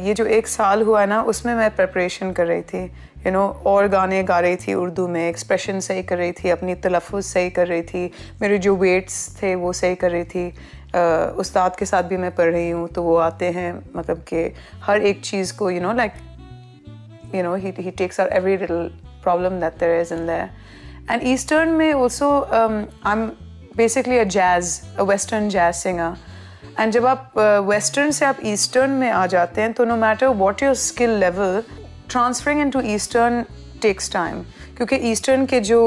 ये जो 1 साल हुआ ना उसमें मैं प्रिपरेशन कर रही थी और गाने गा रही थी उर्दू में, एक्सप्रेशन सही कर रही थी, अपनी तलफ़ुज़ सही कर रही थी, मेरे जो वेट्स थे वो सही कर रही थी। उस्ताद के साथ भी मैं पढ़ रही हूँ तो वो आते हैं मतलब कि हर एक चीज़ को he takes out every little problem that there is in there. And Eastern में also I'm basically a Western jazz singer. And जब आप Western से आप Eastern में आ जाते हैं तो no matter what your skill level, transferring into Eastern takes time. क्योंकि Eastern के जो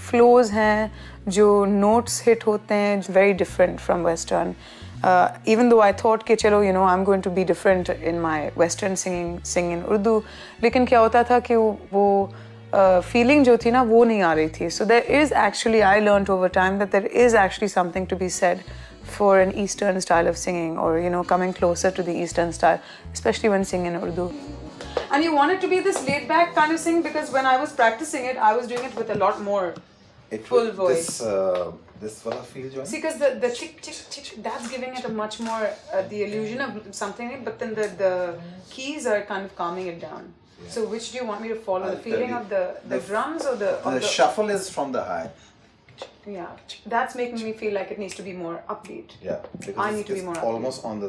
flows हैं, जो notes hit होते हैं, very different from Western. Even though I thought कि चलो I'm going to be different in my Western singing in Urdu, लेकिन क्या होता था कि वो feeling जो थी ना वो नहीं आ रही थी. So there is actually, I learned over time that there is actually something to be said for an Eastern style of singing, or coming closer to the Eastern style, especially when singing in Urdu. And you want it to be this laid back kind of sing, because when I was practicing it, I was doing it with a lot more full voice. This wala feel jo hai? See, because the chick, that's giving it a much more the illusion of something, but then the keys are kind of calming it down. Yeah. So which do you want me to follow? The feeling of the drums or the shuffle is from the high. Yeah, that's making me feel like it needs to be more upbeat. Yeah, because I need to be more upbeat. Almost on the.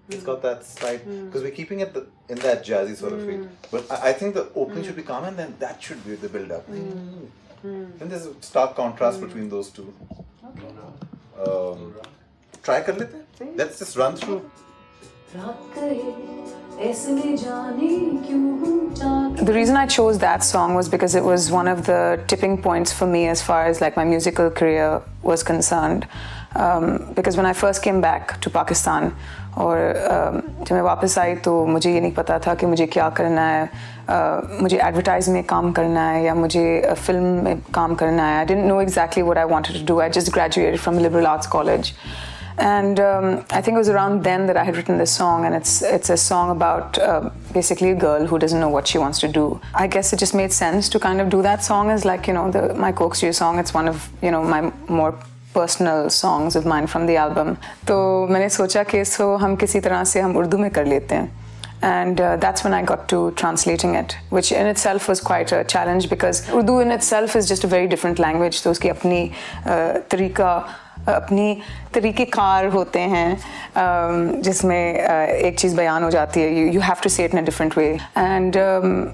It's got that slight, because we're keeping it in that jazzy sort of feel. But I think the opening should be calm, and then that should be the build up. And there's a stark contrast between those two. Okay. Try kar lete? Let's just run through. The reason I chose that song was because it was one of the tipping points for me as far as like my musical career was concerned. Because when I first came back to Pakistan, और जब मैं वापस आई तो मुझे ये नहीं पता था कि मुझे क्या करना है, मुझे एडवर्टाइज में काम करना है या मुझे फिल्म में काम करना है. I didn't know exactly what I wanted to do. I just graduated from liberal arts college. And I think it was around then that I had written this song, and it's a song about basically a girl who doesn't know what she wants to do. I guess it just made sense to kind of do that song as like my Coke Studio song. It's one of my more personal songs of mine from the album. तो मैंने सोचा कि इसको हम किसी तरह से हम उर्दू में कर लेते हैं. And that's when I got to translating it, which in itself was quite a challenge because Urdu in itself is just a very different language. तो उसकी अपनी तरीक़ेकार होते हैं जिसमें एक चीज़ बयान हो जाती है. You have to say it in a different way. And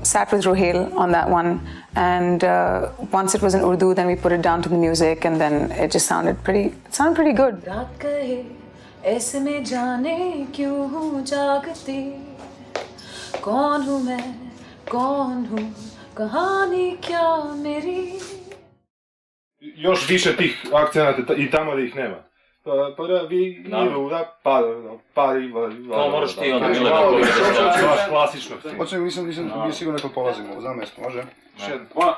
sat with Rohel on that one. And once it was in Urdu, then we put it down to the music, and then it just sounded pretty good. रात गए ऐसे में जाने क्यों हूँ जागती, कौन हूँ मैं, कौन हूँ, कहानी क्या मेरी. Još više tih akcenata i tamo da ih nema. Prvi pari... To moraš ti onda baš klasično. Hoće, nisam bio sigurno kako polazimo, za mjesto, može? Še, 1,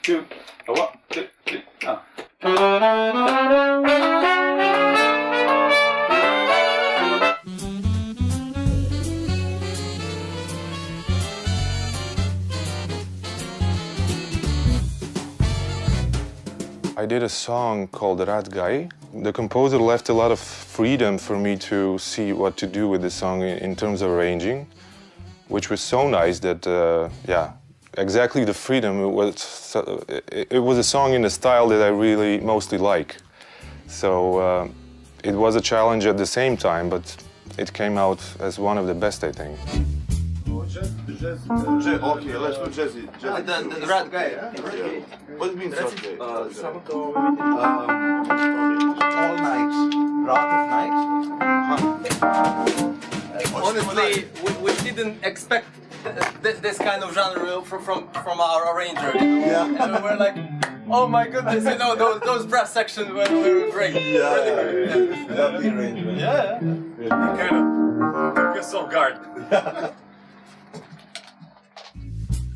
2, 1, 2, 3, I did a song called Raat Gaey. The composer left a lot of freedom for me to see what to do with the song in terms of arranging, which was so nice that, exactly the freedom. It was a song in a style that I really mostly like. So it was a challenge at the same time, but it came out as one of the best, I think. Okay, let's do jazzy. The Raat Gaey. What do you mean Raat Gaey? All night. Raat of night? Honestly, we didn't expect this kind of genre from our arranger. Yeah. And we were like, oh my goodness, those brass sections were great. Yeah. Lovely arrangement. Yeah. You kind of took us off guard.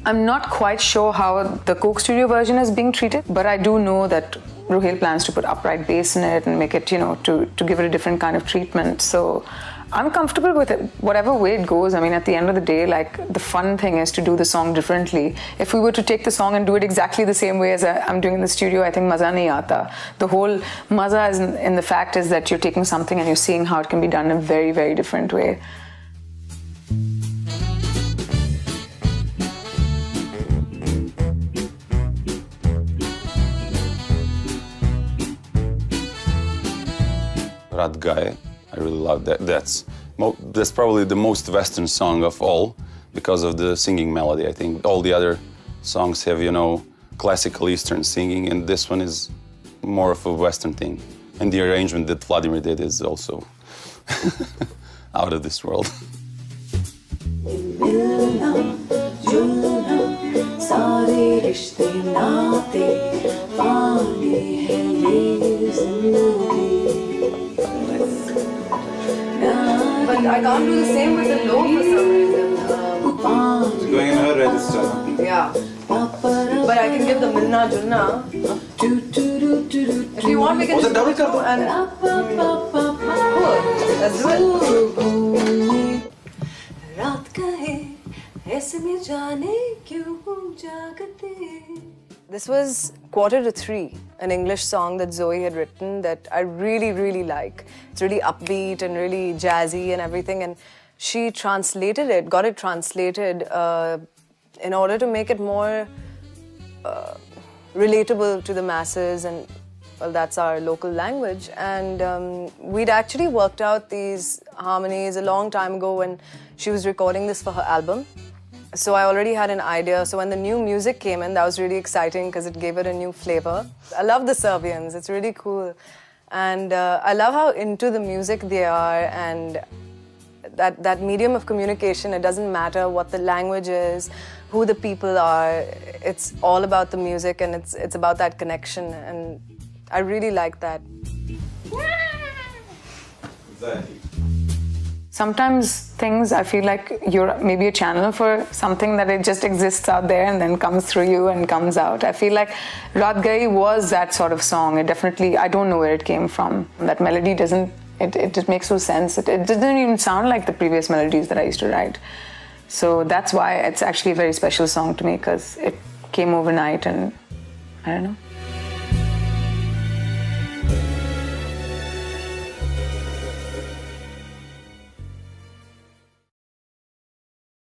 I'm not quite sure how the Coke Studio version is being treated, but I do know that Rohel plans to put upright bass in it and make it, to give it a different kind of treatment. So I'm comfortable with it, whatever way it goes. I mean, at the end of the day, like, the fun thing is to do the song differently. If we were to take the song and do it exactly the same way as I'm doing in the studio, I think maza nahi aata. The whole maza is in the fact is that you're taking something and you're seeing how it can be done in a very, very different way. Raat Gaey, I really love that. That's probably the most Western song of all because of the singing melody. I think all the other songs have, you know, classical Eastern singing, and this one is more of a Western thing. And the arrangement that Vladimir did is also out of this world. But I can't do the same with the low for some reason. It's going in her register. Yeah. But I can give the Milna Junna. If you want, we can just double go and let's do it. Raat gaye, aise mein jaane kyun jagte. This was 2:45, an English song that Zoe had written that I really, really like. It's really upbeat and really jazzy and everything. And she translated it, got it translated in order to make it more relatable to the masses. And, well, that's our local language. And we'd actually worked out these harmonies a long time ago when she was recording this for her album. So I already had an idea. So when the new music came in, that was really exciting because it gave it a new flavor. I love the Serbians. It's really cool. And I love how into the music they are, and that medium of communication, it doesn't matter what the language is, who the people are. It's all about the music, and it's about that connection. And I really like that. Exactly. Sometimes things, I feel like you're maybe a channel for something that it just exists out there and then comes through you and comes out. I feel like Raat Gaey was that sort of song. It definitely, I don't know where it came from. That melody doesn't, it just makes no sense. It doesn't even sound like the previous melodies that I used to write. So that's why it's actually a very special song to me, because it came overnight, and I don't know.